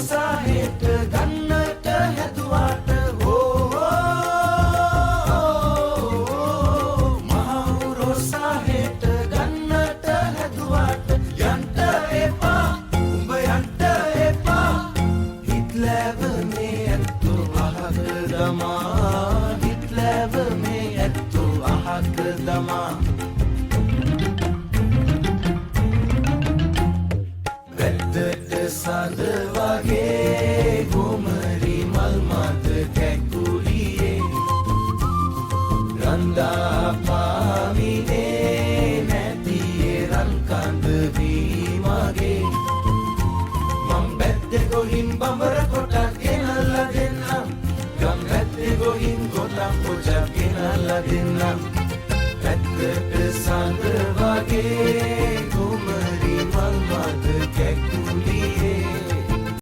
රෝසාහෙට ගන්නට හැදුවාට මහව් රෝසාහෙට ගන්නට හැදුවාට යන්ට එපා උඹ යන්ට එපා හිට්ලැව මේ ඇත්තෝ අහක දමා හිට්ලැව මේ ඇත්තෝ අහක දමා වැද්දට සඳ වගේ ගොමරි මල් මත කැකුලියේ රන්දා පාවිනේ නැතියේ රන් කඳ වී මගේ මං බැද්දේ ගොහින් බඹර කොටක් ගෙනල්ලා දෙන්නම් ගම් බැද්දේ ගොහින් ගොඩක් පොජක් ගෙනල්ලා දෙන්නම් වැද්දට සඳ වගේ ගොමරි මල් මත කැකුලියේ